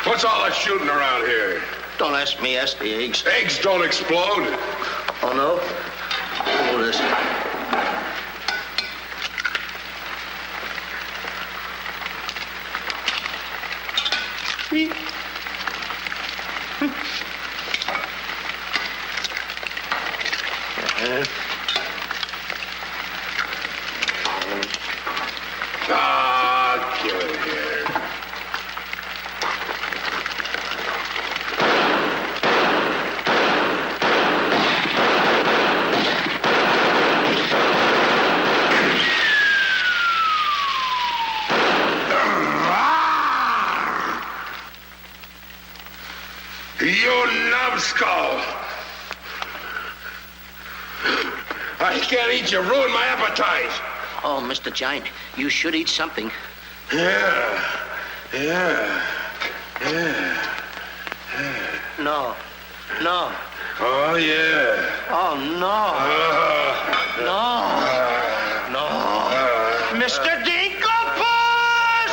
What's all that shooting around here? Don't ask me, ask the eggs. Eggs don't explode. Oh, no? Oh, this. Kill it here. You numbskull! I can't eat you. Ruin my appetite. Oh, Mr. Giant, you should eat something. Yeah. No. No. Oh, yeah. Oh, no. No. Mr. Dinkelpuss!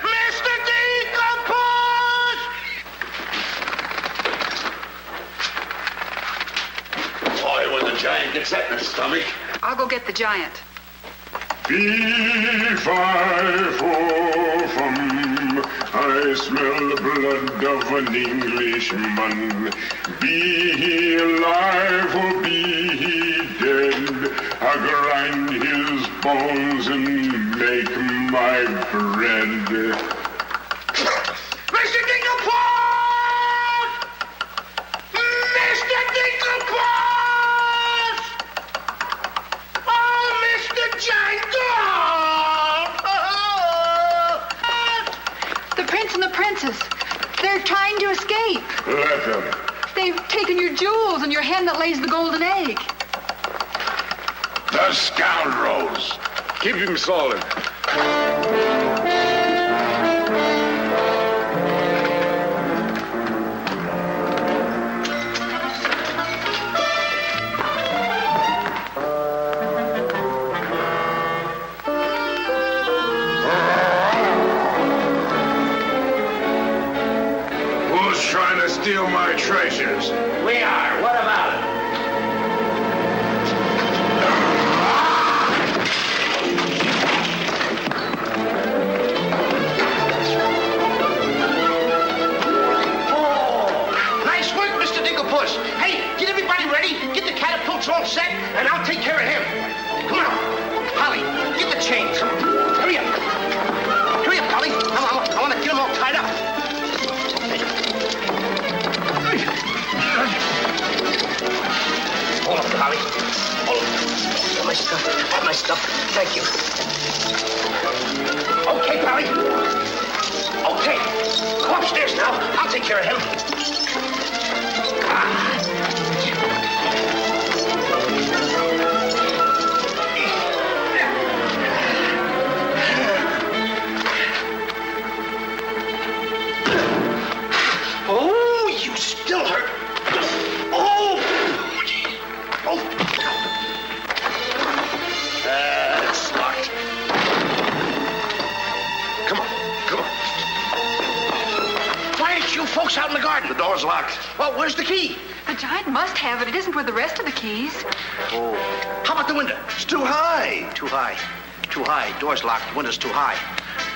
Mr. Dinkelpuss! Boy, when the giant gets that in his stomach. I'll go get the giant. Fee-fi-fo-fum, I smell the blood of an Englishman. Be he alive or be he dead, I grind his bones and make my bread. Mr. Dinkelpot! Mr. Dinkelpot! Oh, Mr. Jangle! The prince and the princess, they're trying to escape. Let them. They've taken your jewels and your hen that lays the golden egg. The scoundrels. Keep him solid. Who's trying to steal my treasures? We are. What about it? Nice work, Mr. Dinkelpuss. Hey, get everybody ready. Get the catapults all set, and I'll take care of him. Come on. Polly, get the chains. Hurry up. Hurry up, Polly. I want to get them all tied up. Hold up, Polly. Hold up. Got my stuff. Got my stuff. Thank you. Okay, Polly. Okay. Go upstairs now. I'll take care of him. Oh, you still hurt. Oh! Oh! It's locked. Come on, come on. Why aren't you folks out in the garden? The door's locked. Well, where's the key? The giant must have it. It isn't with the rest of the keys. Oh. How about the window? It's too high. Too high. Too high. Door's locked. The window's too high.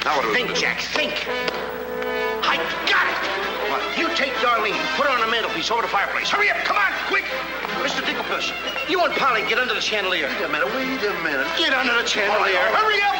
Now what do we Think, do? Jack, think. I got it. What? You take Darlene, put her on the mantelpiece over the fireplace. Hurry up, come on, quick. Mr. Dinkelpuss, you and Polly get under the chandelier. Wait a minute. Get under the chandelier. Hurry up.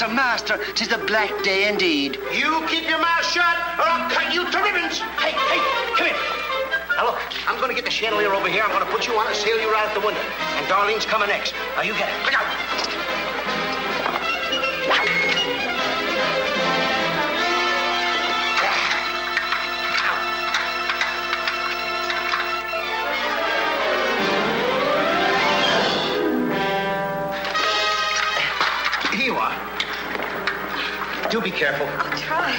Master, 'tis a black day indeed. You keep your mouth shut, or I'll cut you to ribbons. Hey, come here. Now look, I'm going to get the chandelier over here. I'm going to put you on and sail you right out the window. And Darlene's coming next. Now you get it. Look out. Here you are. Do be careful. I'll try.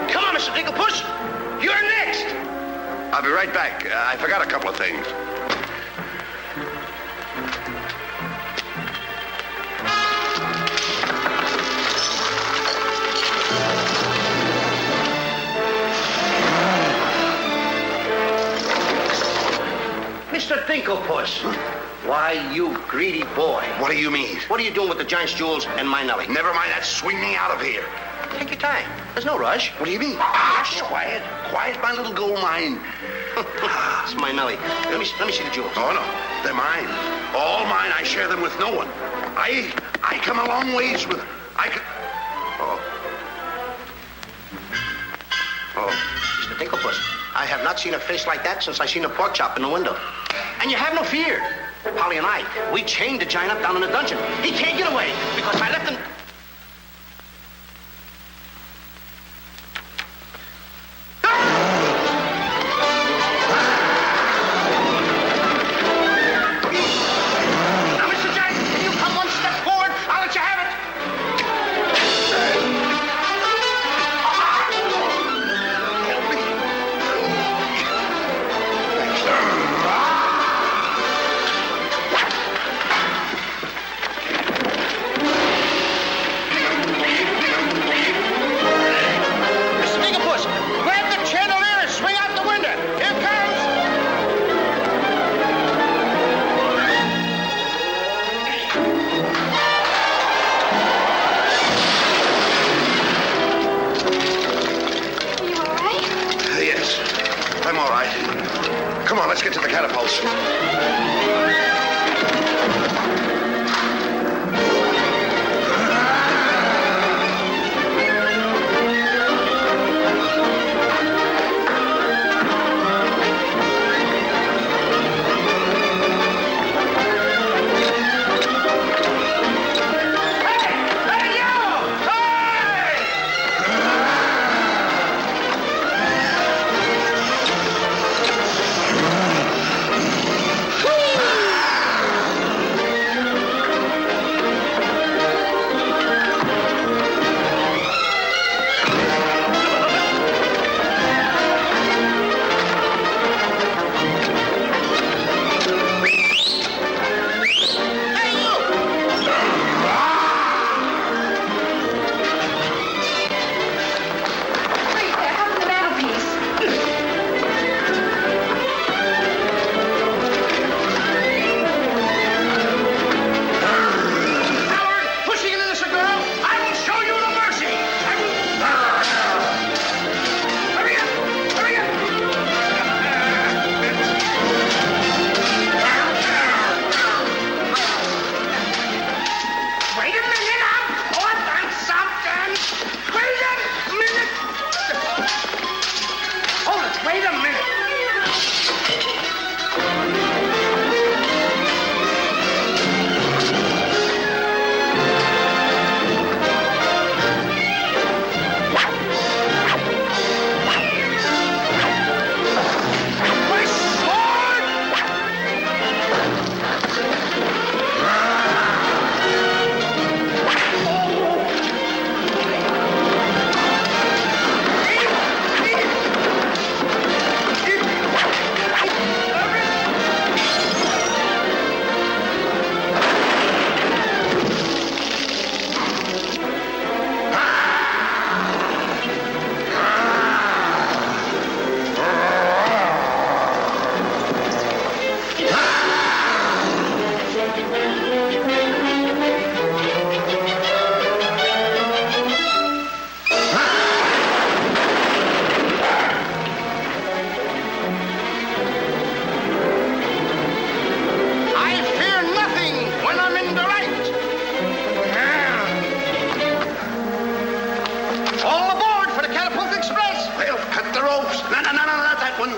Come on, Mr. Dinkelpuss. You're next. I'll be right back. I forgot a couple of things. Mr. Dinkelpuss. Why, you greedy boy. What do you mean? What are you doing with the giant's jewels and my Nellie? Never mind that. Swing me out of here. Take your time. There's no rush. What do you mean? Quiet. Quiet, my little gold mine. It's my Nellie. Let me see the jewels. Oh, no. They're mine. All mine. I share them with no one. I come a long ways with... Oh, Mr. Dinkelpuss, I have not seen a face like that since I seen a pork chop in the window. And you have no fear. Polly and I, we chained the giant up down in the dungeon. He can't get away because I left him... Now, Mr. Giant, if you come one step forward, I'll let you have it. I'm all right. Come on, let's get to the catapults.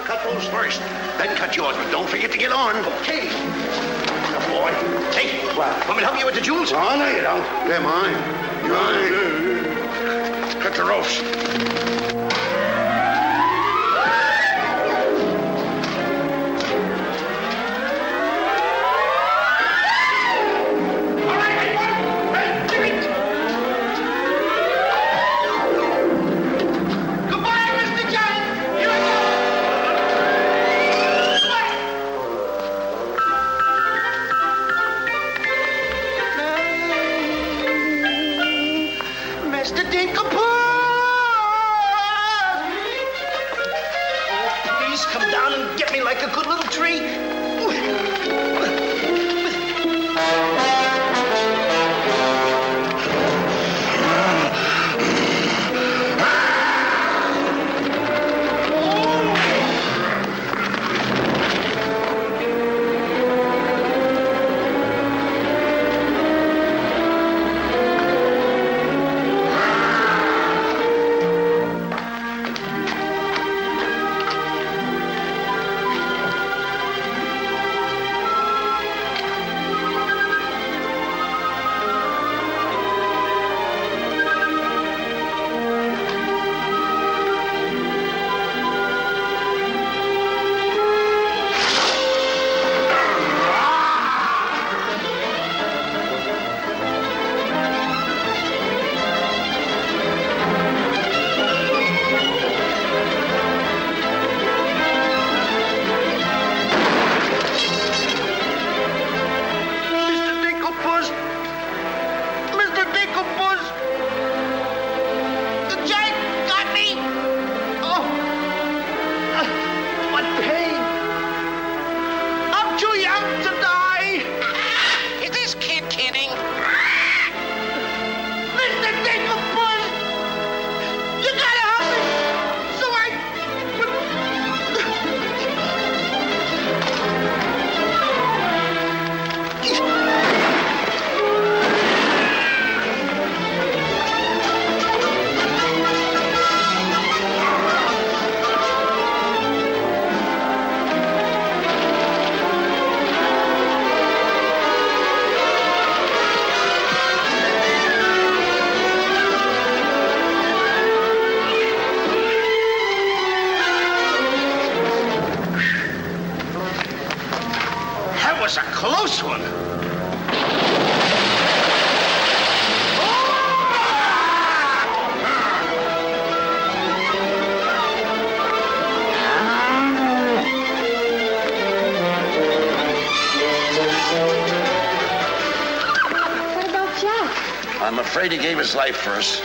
Cut those first, then cut yours, but don't forget to get on. Okay. Good boy. Hey, want me to help you with the jewels? Oh, no, you don't. They're mine. Mine. Cut the ropes. was a close one. What about Jack? I'm afraid he gave his life for us.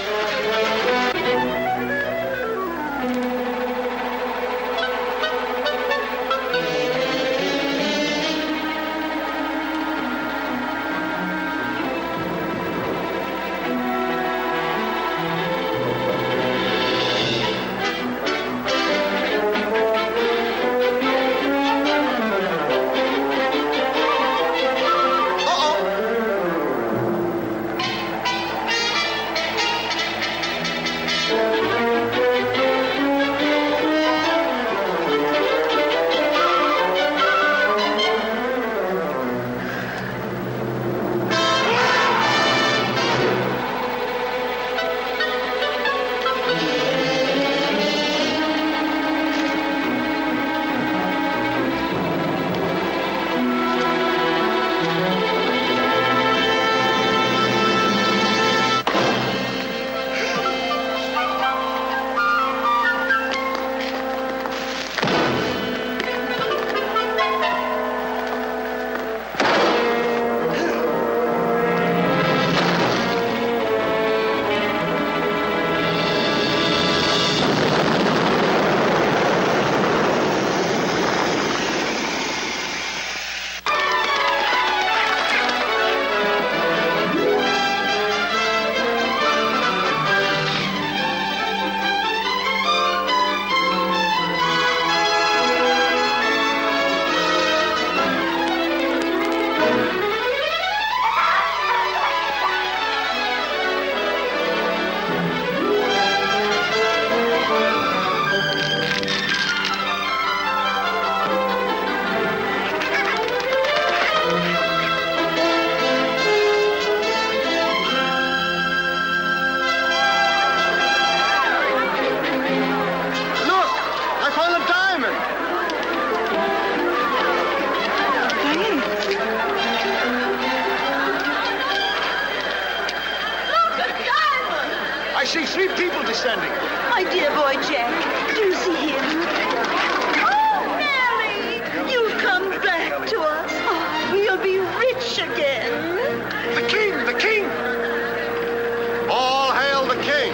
I see 3 people descending. My dear boy Jack, do you see him? Oh, Nellie, you've come back to us. Oh, we'll be rich again. The king, the king! All hail the king!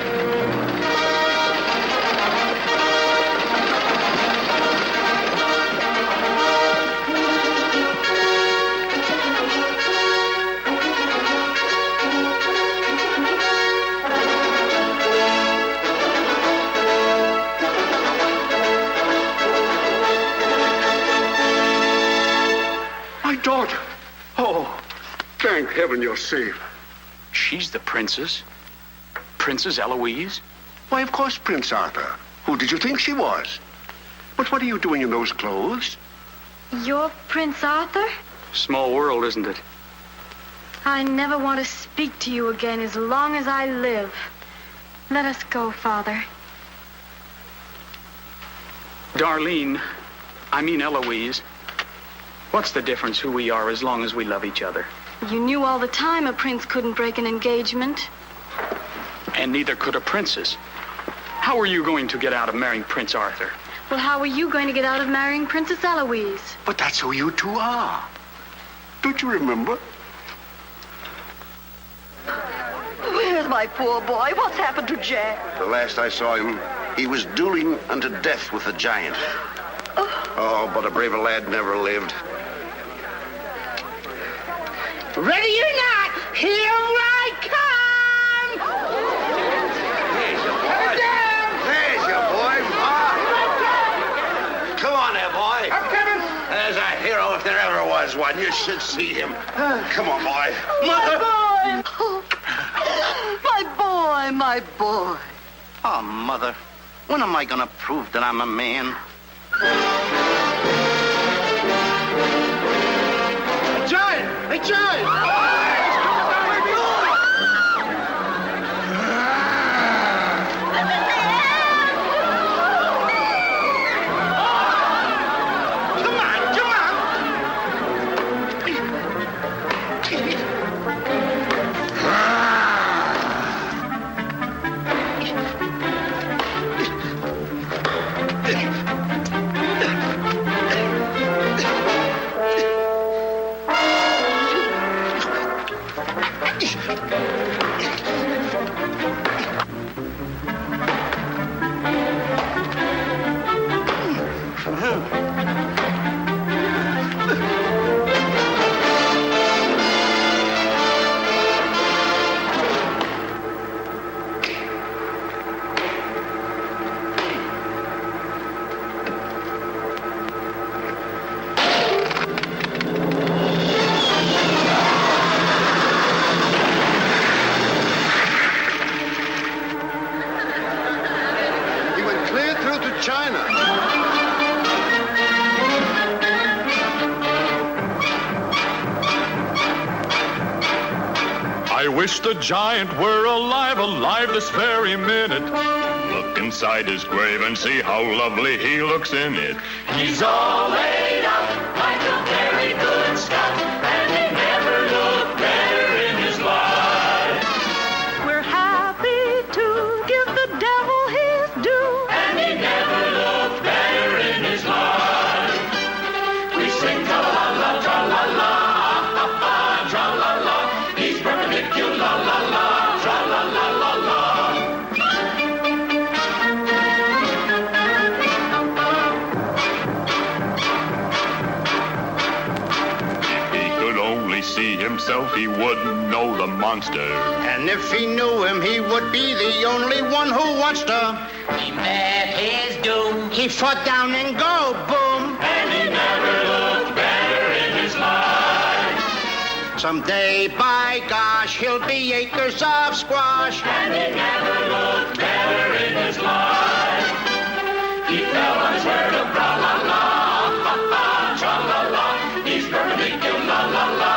Daughter. Oh, thank heaven you're safe. She's the princess. Princess Eloise? Why, of course, Prince Arthur. Who did you think she was? But what are you doing in those clothes? You're Prince Arthur? Small world, isn't it? I never want to speak to you again as long as I live. Let us go, Father. Darlene, I mean Eloise. What's the difference who we are as long as we love each other? You knew all the time a prince couldn't break an engagement. And neither could a princess. How are you going to get out of marrying Prince Arthur? Well, how are you going to get out of marrying Princess Eloise? But that's who you two are. Don't you remember? Where's my poor boy? What's happened to Jack? The last I saw him, he was dueling unto death with the giant. Oh, but a braver lad never lived. Ready or not, here I come! There's your boy. Come on there, boy. I'm coming. There's a hero if there ever was one. You should see him. Come on, boy. My boy! Oh, my boy. Oh, Mother, when am I gonna prove that I'm a man? A giant! A giant! I wish the giant were alive this very minute. Look inside his grave and see how lovely he looks in it. He's all laid out like a very good scout, and he never looked better in his life. We're happy to give the devil his due, and he never looked better in his life. We sing tra-la-la, tra-la-la, ha-ha, tra-la-la. He's perpendicular, la-la-la, tra-la-la-la-la. See himself, he wouldn't know the monster. And if he knew him, he would be the only one who wants to. He met his doom. He fought down and go, boom. And he never looked better in his life. Someday, by gosh, he'll be acres of squash. And he never looked better in his life. He fell on his word of tra-la-la, ha-ha, tra-la-la. He's perpendicular, la-la-la.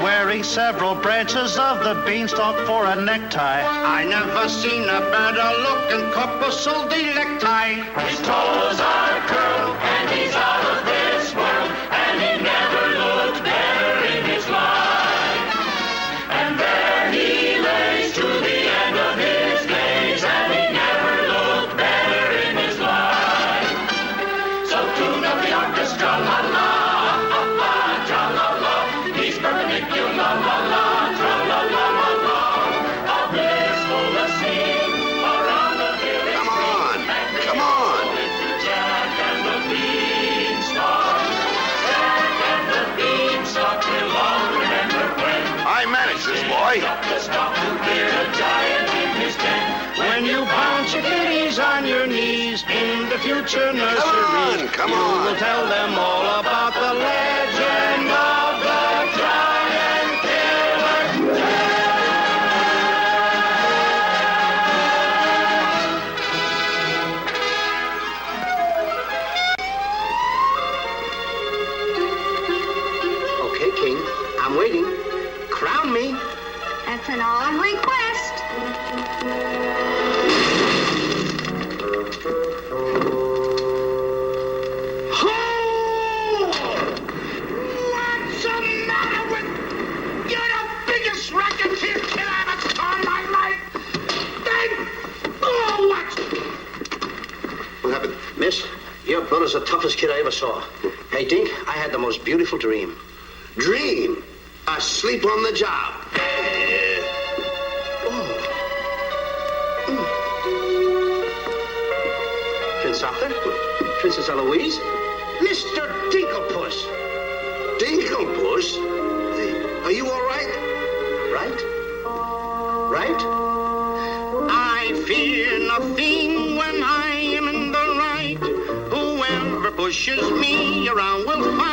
Wearing several branches of the beanstalk for a necktie. I never seen a better looking corpuscle necktie. His toes are curled and he's out of this world, and he never looked better in his life. And there he lays to the end of his days, and he never looked better in his life. So tune up the orchestra, la-la. When you bounce your kitties on your knees in the future nurseries, come on. You will tell them all about the legend of the giant killer. Okay, King, I'm waiting. Crown me. That's an odd request. What's the matter with... You're the biggest racketeer kid I ever saw in my life. What happened? Miss, your brother's the toughest kid I ever saw. Hey, Dink, I had the most beautiful dream. Dream? Asleep on the job. Prince Arthur? Princess Eloise? Mr. Dinklepuss. Dinklepuss? Hey, are you all right? Right? Right? I fear nothing when I am in the right. Whoever pushes me around will find